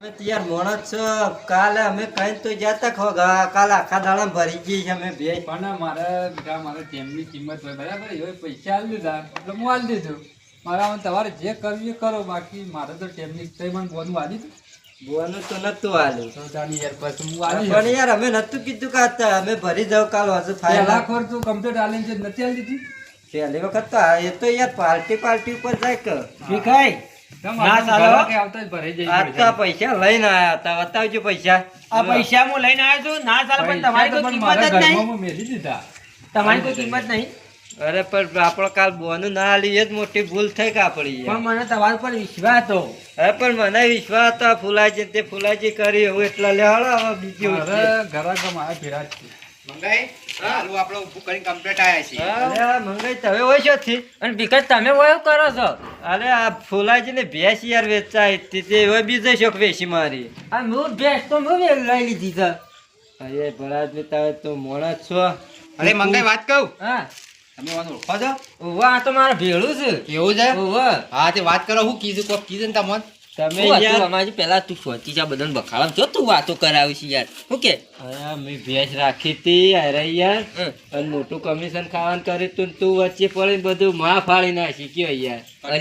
યાર મોણસ છો કાલે અમે કઈ તો જતા ખો કાલે આખા દાડા ભરી ગઈ છે અમે બે પણ મારે ટેમની કિંમત હોય બરાબર એ પૈસા આલી દીધા એટલે હું આલી દીધું મારા તમારે જે કરવું એ કરો બાકી મારે તો ટેમની કઈ મને બોનું આલી બોનું તો નતું આલ્યું તો તાની યાર પછી હું આલી પણ યાર અમે નતું કીધું કે અમે ભરી જાવ કાલ હજુ ફાઇલ લાખ વાર તું કમ્પ્લીટ આલીને જે નથી આલી દીધી પહેલી વખત તો એ તો યાર પાર્ટી ઉપર જાય કે ભીખાઈ ના ચાલો. આવતા જ ભરાઈ જાય આ તો પૈસા લઈને આયા હતા બતાવજો પૈસા આ પૈસા હું લઈને આવ્યો છું ના ચાલે પણ તમારી કોઈ કિંમત જ નહીં. મેલી દીધા તમારી કોઈ કિંમત નહીં. અરે પણ આપણો કાલ બોનું ના આલી એ જ મોટી ભૂલ થઈ કે આપણી યાર. પણ મને તમારા પર વિશ્વાસ હતો. અરે પણ મને વિશ્વાસ હતો ફુલાજી તે ફુલાજી કરી એવું એટલે લેવાડો હવે બીજું અરે ઘરાક મારા ફેરા જ છે મંગાઈ હાલું આપણો ઉભું કરીને કમ્પ્લીટ આયા છે. અરે મંગાઈ તમે હોય છો થી અને ભીખાઈ તમે વયો કરો છો. અરે આ ફુલાજી ને ભેંસ યાર વેચાય તે હવે બીજો શોખ વેચી મારી આ હું ભેંસ તો મેં લઈ લીધી છે. અરે ભરાજ ને તમે તો મોણા છો અરે મંગાઈ વાત કહું હા તમે મને ઓળખો છો ઉવા આ તો મારે ભેળું છે. કેવું છે ઉવા હા તે વાત કરો હું કીધું કોક કીધું ને તમને તમે તું યાર અમારી પેલા તું સોચી જા બધાને બખાડા જો તું વાતો કરાવી છે યાર. શું કે અરે મેં ભેંસ રાખી હતી અરે યાર અને મોટું કમિશન ખાવાનું કર્યું તું ને તું વચ્ચે પડીને બધું માં ફાડી નાખી કયો યાર અરે